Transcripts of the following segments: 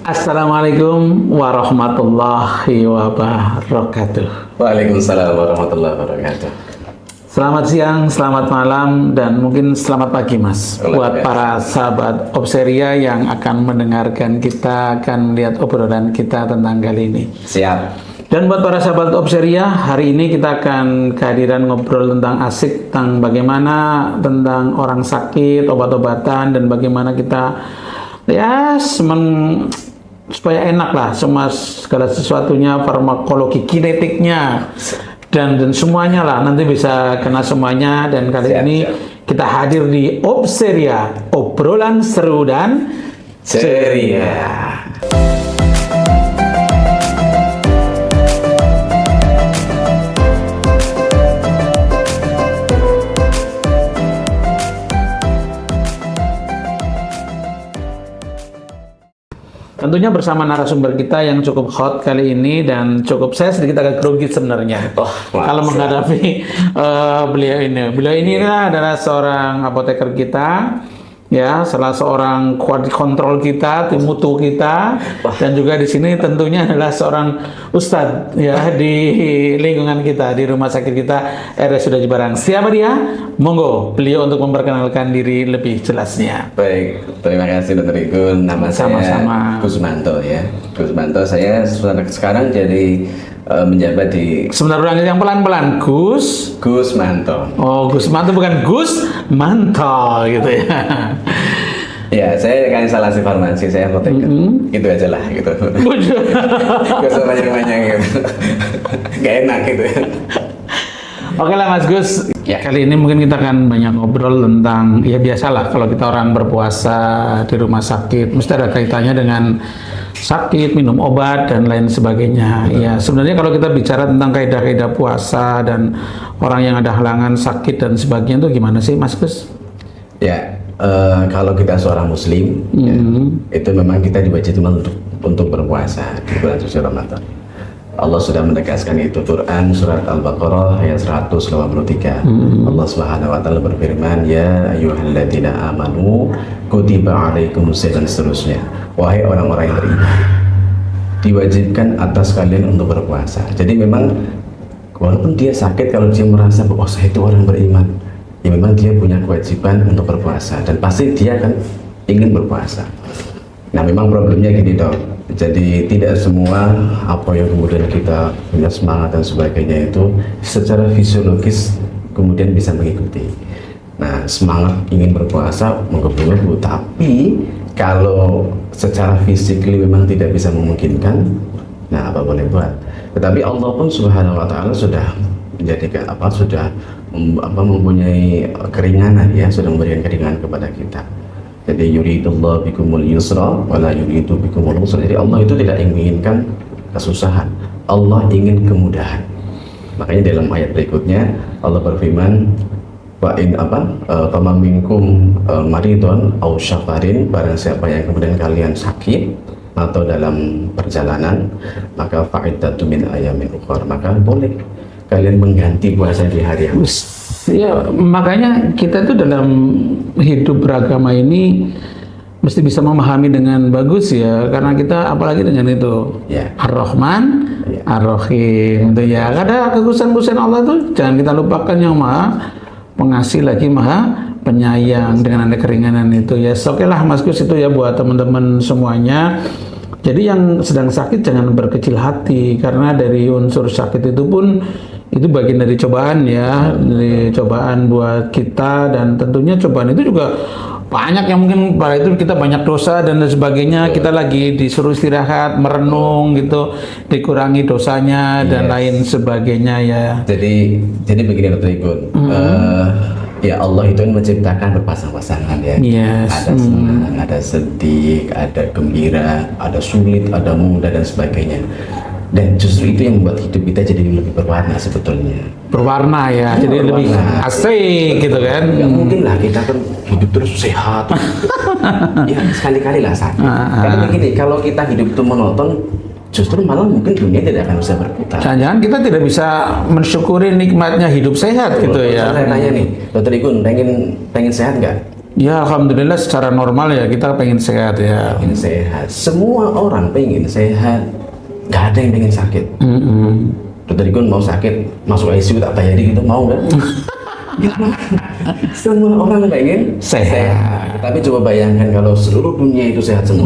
Assalamualaikum warahmatullahi wabarakatuh. Waalaikumsalam warahmatullahi wabarakatuh. Selamat siang, selamat malam, dan mungkin selamat pagi, Mas. Buat para sahabat Obseria yang akan mendengarkan kita, akan melihat obrolan kita tentang kali ini. Siap. Dan buat para sahabat Obseria, hari ini kita akan kehadiran ngobrol tentang asik, tentang bagaimana tentang orang sakit, obat-obatan, dan bagaimana kita supaya enak lah semua segala sesuatunya, farmakologi, kinetiknya dan semuanya lah, nanti bisa kena semuanya. Dan kali ini kita hadir di Obseria, obrolan seru dan ceria. Tentunya bersama narasumber kita yang cukup hot kali ini, dan saya sedikit agak grogi sebenarnya kalau menghadapi beliau ini. Beliau ini adalah seorang apoteker kita, ya, salah seorang kontrol kita, tim mutu kita, dan juga di sini tentunya adalah seorang ustadz ya di lingkungan kita, di rumah sakit kita RSUD Jimbarang. Siapa dia? Monggo beliau untuk memperkenalkan diri lebih jelasnya. Baik, terima kasih Dr. Igun. Nama saya Gusmanto ya. Gusmanto, saya sekarang jadi menjabat di... Sebentar, ulangi yang pelan-pelan. Gusmanto. Oh, Gusmanto, bukan Gus Manto gitu ya. Ya, saya kan instalasi farmasi, saya apoteker. Itu aja lah gitu. Gak usah banyak-banyak gitu. Gak enak gitu ya. Oke lah Mas Gus, ya. Kali ini mungkin kita akan banyak ngobrol tentang, ya biasalah kalau kita orang berpuasa di rumah sakit, mesti ada kaitannya dengan sakit, minum obat, dan lain sebagainya. Ya, sebenarnya kalau kita bicara tentang kaidah-kaidah puasa dan orang yang ada halangan sakit dan sebagainya, itu gimana sih Mas Gus? Ya, kalau kita seorang muslim, ya, itu memang kita diwajibkan untuk berpuasa di bulan suci Ramadan. Allah sudah menegaskan itu, Quran surat Al-Baqarah ayat 183. Allah Subhanahu wa taala berfirman, ya ayyuhalladzina amanu kutiba alaikumusiyam, dan seterusnya. Wahai orang-orang yang beriman, diwajibkan atas kalian untuk berpuasa. Jadi memang walaupun dia sakit, kalau dia merasa bahwa saya itu orang beriman, ya memang dia punya kewajiban untuk berpuasa, dan pasti dia akan ingin berpuasa. Nah, memang problemnya gini dok, jadi tidak semua apa yang kemudian kita punya semangat dan sebagainya itu secara fisiologis kemudian bisa mengikuti. Nah, semangat ingin berpuasa menggebu-gebu, tapi kalau secara fisik memang tidak bisa memungkinkan, nah apa boleh buat. Tetapi Allah pun Subhanahu wa taala sudah menjadikan mempunyai keringanan, ya, sudah memberikan keringanan kepada kita. Jadi yuridullahu bikumul yusra wala yuridu bikumul usra. Jadi Allah itu tidak menginginkan kesusahan, Allah ingin kemudahan. Makanya dalam ayat berikutnya Allah berfirman, wa in faman minkum maridun aw syafarin, barang siapa yang kemudian kalian sakit atau dalam perjalanan, maka fa'iddatu min ayamin ukhra, maka boleh kalian mengganti puasa di hari yang lain. Ya, makanya kita tuh dalam hidup beragama ini mesti bisa memahami dengan bagus ya, karena kita apalagi dengan itu Ar-Rahman, Ar-Rahim itu ya. Ada kekhususan Allah tuh jangan kita lupakan, yang Maha Pengasih lagi Maha Penyayang, dengan ada keringanan itu ya. Oke lah Mas Gus, itu ya buat teman-teman semuanya. Jadi yang sedang sakit jangan berkecil hati, karena dari unsur sakit itu pun itu bagian dari cobaan ya, dari cobaan buat kita, dan tentunya cobaan itu juga banyak yang mungkin pada itu kita banyak dosa dan sebagainya. Kita lagi disuruh istirahat, merenung gitu, dikurangi dosanya dan lain sebagainya ya. Jadi begini Dr. Igun, ya Allah itu menciptakan berpasang-pasangan ya. Ada senang, ada sedih, ada gembira, ada sulit, ada mudah dan sebagainya. Dan justru itu yang membuat hidup kita jadi lebih berwarna sebetulnya. Berwarna ya, jadi lebih asik gitu kan. Nggak mungkin lah kita kan hidup terus sehat. Ya sekali-kali lah sakit. Karena begini, kalau kita hidup itu monoton, justru malah mungkin dunia tidak akan bisa berputar. Jangan-jangan kita tidak bisa mensyukuri nikmatnya hidup sehat gitu ya. Saya tanya nih, Dokter Igun, pengen sehat nggak? Ya alhamdulillah secara normal ya kita pengen sehat ya. Pengen sehat. Semua orang pengen sehat. Gak ada yang pengen sakit. Dokter Ikun mau sakit, masuk ICU tak bayari gitu, mau kan? Semua orang pengen sehat. Tapi coba bayangkan kalau seluruh dunia itu sehat semua.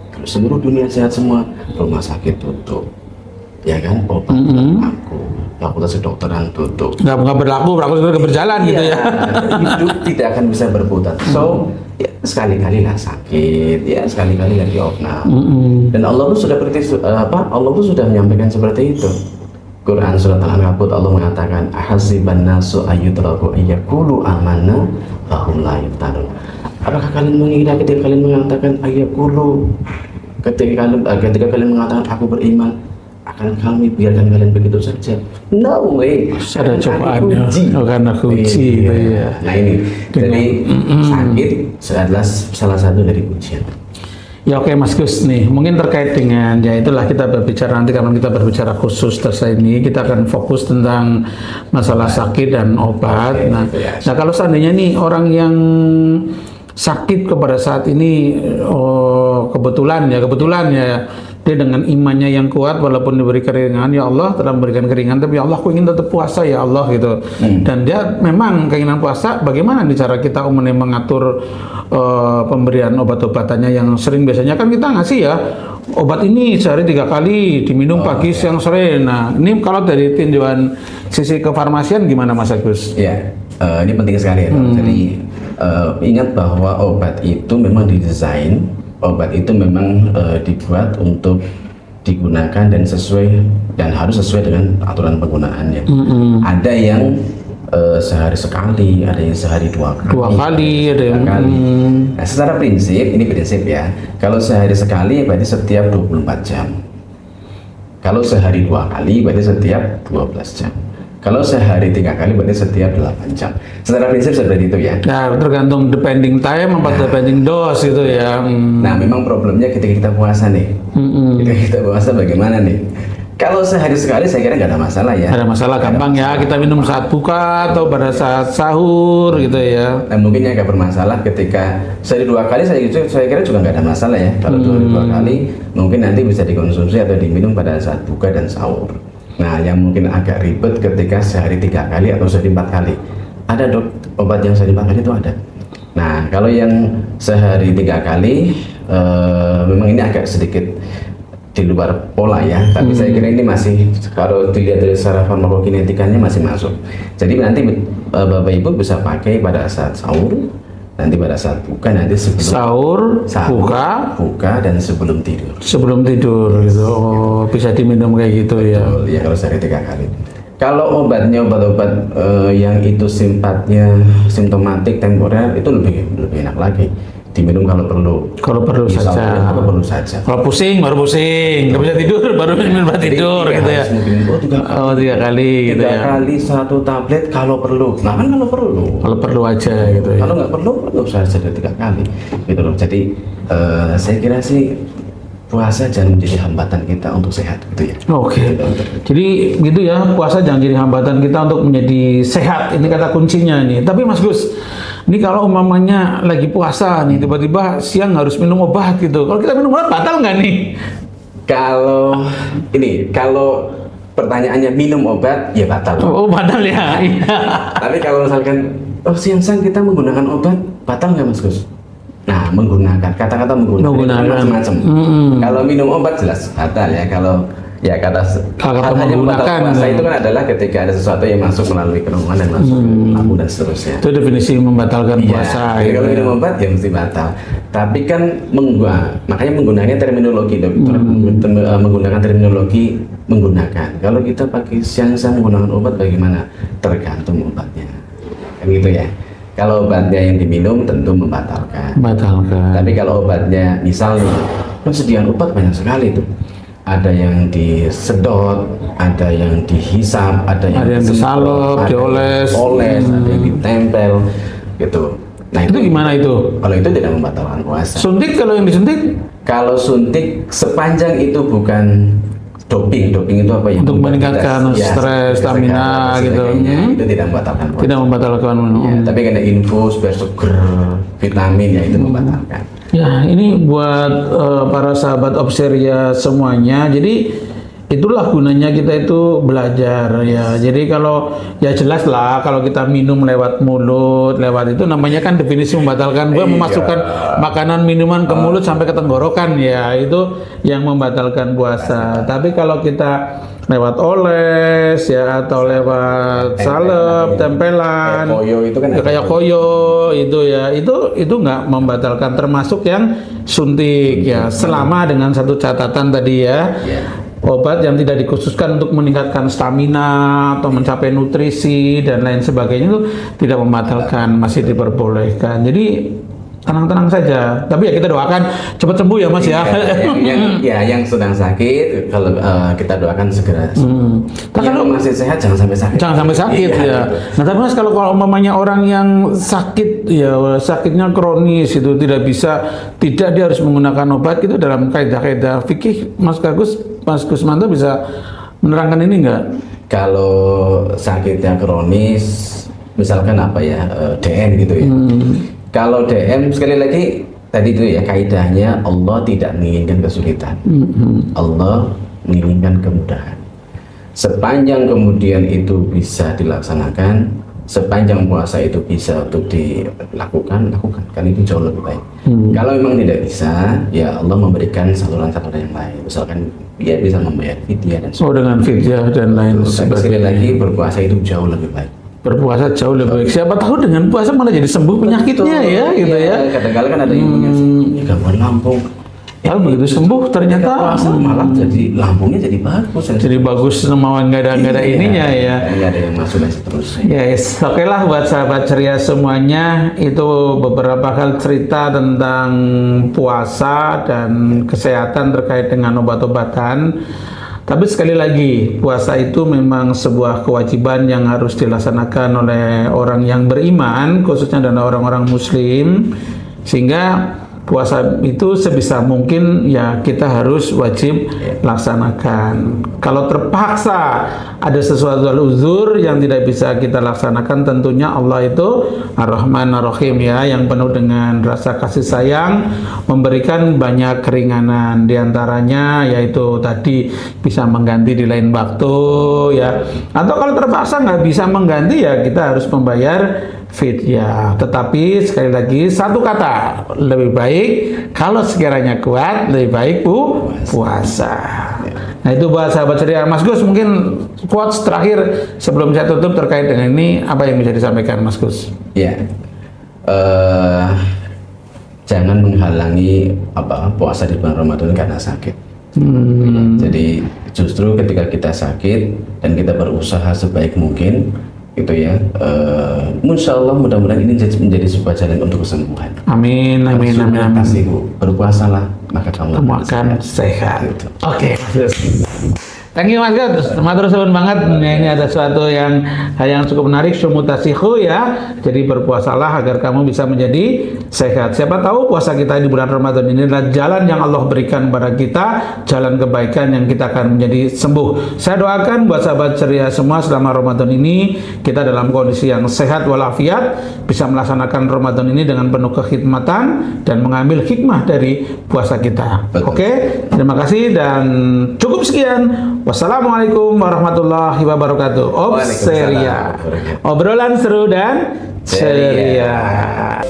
Kalau seluruh dunia sehat semua, rumah sakit tutup, ya kan? Obat aku, fakultas kedokteran tutup. Nggak berlaku sudah berjalan gitu ya. Hidup tidak akan bisa berputar. So, ya, sekali-kali lah sakit, ya sekali-kali lagi opnam. Dan Allah tuh sudah Allah tuh sudah menyampaikan seperti itu. Quran surat Al-Ankabut Allah mengatakan ahasiban nasu ayyutraku ayyaqulu amanna fahum la yuftanun. Apakah kalian mengira ketika kalian mengatakan ayyaqulu, ketika kalian mengatakan aku beriman, akan kami biarkan kalian begitu saja? No way. Ada cobaannya. Karena uji. Iya. Nah ini, jadi sakit adalah salah satu dari ujian. Ya oke Mas Gus nih, mungkin terkait dengan ya itulah kita berbicara nanti kalau kita berbicara khusus terkait ini kita akan fokus tentang masalah sakit dan obat. Nah kalau seandainya nih orang yang sakit pada saat ini, kebetulan ya dia dengan imannya yang kuat walaupun diberi keringan, ya Allah telah memberikan keringan, tapi ya Allah aku ingin tetap puasa ya Allah gitu. Dan dia memang keinginan puasa, bagaimana nih cara kita umumnya mengatur pemberian obat-obatannya yang sering biasanya kan kita ngasih ya obat ini sehari 3 kali diminum pagi siang sore. Nah ini kalau dari tinjauan sisi kefarmasian gimana Mas Agus? Ya ini penting sekali ya. Jadi ingat bahwa obat itu memang didesain, obat itu memang dibuat untuk digunakan dan harus sesuai dengan aturan penggunaannya. Ada yang sehari sekali, ada yang sehari 2 kali, ada yang 3 kali. Nah, secara prinsip, ini prinsip ya. Kalau sehari sekali berarti setiap 24 jam. Kalau sehari 2 kali berarti setiap 12 jam. Kalau sehari 3 kali berarti setiap 8 jam. Secara prinsip seperti itu ya. Nah, tergantung depending time apa depending dose gitu ya. Nah, memang problemnya ketika kita puasa nih. Ketika kita puasa bagaimana nih? Kalau sehari sekali saya kira nggak ada masalah ya. Ada masalah, gampang ya. Kita minum saat buka atau pada saat sahur gitu ya. Nah, mungkin yang agak bermasalah ketika sehari 2 kali saya kira juga nggak ada masalah ya. Kalau 2 kali mungkin nanti bisa dikonsumsi atau diminum pada saat buka dan sahur. Nah, yang mungkin agak ribet ketika sehari 3 kali atau sehari 4 kali. Ada dok, obat yang sehari 4 kali itu ada. Nah, kalau yang sehari 3 kali, memang ini agak sedikit di luar pola ya. Tapi saya kira ini masih, kalau dilihat dari secara farmakokinetikanya masih masuk. Jadi nanti Bapak Ibu bisa pakai pada saat sahur, nanti pada saat buka, nanti sebelum sahur, buka dan sebelum tidur. Sebelum tidur gitu. Oh, bisa diminum kayak gitu ya. Betul, ya kalau sehari 3 kali. Kalau obat-obat yang itu sifatnya simptomatik temporer itu lebih enak lagi. Diminum kalau perlu saja. Kalau pusing baru pusing, nggak bisa tidur baru minum obat tidur gitu ya. Oh 3 kali gitu ya. 3 kali 1 tablet kalau perlu. Nah kan kalau perlu. Kalau perlu aja gitu ya. Kalau nggak perlu usah saja 3 kali gitu loh. Jadi saya kira sih puasa jangan menjadi hambatan kita untuk sehat gitu ya. Oke. Jadi gitu ya, puasa jangan jadi hambatan kita untuk menjadi sehat. Ini kata kuncinya nih. Tapi Mas Gus, ini kalau umpamanya lagi puasa nih, tiba-tiba siang harus minum obat gitu. Kalau kita minum obat batal nggak nih? Kalau pertanyaannya minum obat, ya batal. Oh batal ya. Tapi kalau misalkan siang-siang kita menggunakan obat, batal nggak Mas Gus? Nah, kata-kata menggunakan macam-macam. Kalau minum obat jelas batal ya. Kalau kata puasa itu kan adalah ketika ada sesuatu yang masuk melalui kerongkongan dan masuk ke lambung dan seterusnya. Itu definisi membatalkan puasa. Kalau minum obat ya mesti batal. Tapi kan makanya menggunakannya terminologi, menggunakan terminologi menggunakan. Kalau kita pakai siang-siang menggunakan obat bagaimana? Tergantung obatnya. Kan gitu ya. Kalau obatnya yang diminum tentu membatalkan. Tapi kalau obatnya misalnya persediaan obat banyak sekali itu. Ada yang disedot, ada yang dihisap, ada yang disalep, dioles, ada yang ditempel gitu. Nah itu gimana itu? Kalau itu tidak membatalkan puasa. Suntik, kalau yang disuntik? Kalau suntik sepanjang itu bukan doping itu apa ya? Untuk meningkatkan stres, stamina gitu. Itu tidak membatalkan puasa. Tidak membatalkan. Ya, tapi karena infus, biar seger, vitamin ya itu membatalkan. Ya, ini buat para sahabat Obseria semuanya. Jadi itulah gunanya kita itu belajar ya. Jadi kalau ya jelas lah kalau kita minum lewat mulut, lewat itu namanya kan definisi membatalkan. Gua memasukkan makanan minuman ke mulut sampai ke tenggorokan ya, itu yang membatalkan puasa. Tapi kalau kita lewat oles ya atau lewat salep, tempelan, koyo itu kan kayak koyo itu ya, itu nggak membatalkan, termasuk yang suntik ya, selama dengan satu catatan tadi ya. Obat yang tidak dikhususkan untuk meningkatkan stamina atau mencapai nutrisi dan lain sebagainya itu tidak membatalkan, masih diperbolehkan. Jadi tenang-tenang saja. Tapi ya kita doakan cepat sembuh ya Mas ya. Yang sedang sakit kalau kita doakan segera sembuh. Kalau masih sehat jangan sampai sakit. Jangan sampai sakit ya. Nah tapi Mas kalau umpamanya orang yang sakit ya, sakitnya kronis itu tidak dia harus menggunakan obat, itu dalam kaidah-kaidah fikih Mas Gusmanto bisa menerangkan ini enggak? Kalau sakitnya kronis, misalkan apa ya, DM gitu ya. Kalau DM sekali lagi tadi itu ya kaidahnya, Allah tidak menginginkan kesulitan. Allah menginginkan kemudahan. Sepanjang kemudian itu bisa dilaksanakan, sepanjang puasa itu bisa untuk dilakukan, kan itu jauh lebih baik. Kalau memang tidak bisa, ya Allah memberikan saluran-saluran yang lain. Misalkan dia bisa membayar fidyah dan sebagainya. Dengan fidyah dan lain sebagainya. Sekali lagi berpuasa itu jauh lebih baik. Berpuasa jauh lebih baik. Siapa tahu dengan puasa malah jadi sembuh penyakitnya ya, gitu ya. Kadang-kadang kan ada yang punya gangguan lambung. Lalu begitu sembuh ternyata puasa malah jadi lambungnya jadi bagus. Jadi bagus, semua nggak ada ininya ya. Nggak ada yang masuk dan seterusnya. Yes, oke lah buat sahabat ceria semuanya, itu beberapa hal cerita tentang puasa dan kesehatan terkait dengan obat-obatan. Tapi sekali lagi, puasa itu memang sebuah kewajiban yang harus dilaksanakan oleh orang yang beriman, khususnya adalah orang-orang muslim, sehingga puasa itu sebisa mungkin ya kita harus wajib laksanakan. Kalau terpaksa ada sesuatu uzur yang tidak bisa kita laksanakan, tentunya Allah itu Ar-Rahman Ar-Rahim ya, yang penuh dengan rasa kasih sayang, memberikan banyak keringanan. Di antaranya yaitu tadi bisa mengganti di lain waktu ya, atau kalau terpaksa nggak bisa mengganti ya kita harus membayar fidyah. Tetapi sekali lagi satu kata, lebih baik kalau sekiranya kuat, lebih baik puasa. Nah itu buat sahabat ceria. Mas Gus, mungkin quotes terakhir sebelum saya tutup terkait dengan ini, apa yang bisa disampaikan Mas Gus? Ya, jangan menghalangi puasa di bulan Ramadan karena sakit. Jadi justru ketika kita sakit dan kita berusaha sebaik mungkin, gitu ya, insya Allah mudah-mudahan ini menjadi sebuah jalan untuk kesembuhan. Amin, amin, amin, amin. Pasti berpuasalah maka kamu akan sehat. Gitu. Oke. Thank you Mas Gus, matur suwun banget. Ini ada suatu hal yang cukup menarik, sumutasihu ya. Jadi berpuasalah agar kamu bisa menjadi sehat. Siapa tahu puasa kita di bulan Ramadan ini adalah jalan yang Allah berikan kepada kita, jalan kebaikan yang kita akan menjadi sembuh. Saya doakan buat sahabat ceria semua selama Ramadan ini kita dalam kondisi yang sehat walafiat, bisa melaksanakan Ramadan ini dengan penuh kekhidmatan dan mengambil hikmah dari puasa kita. Oke, terima kasih dan cukup sekian. Wassalamualaikum warahmatullahi wabarakatuh. Obseria, obrolan seru dan ceria.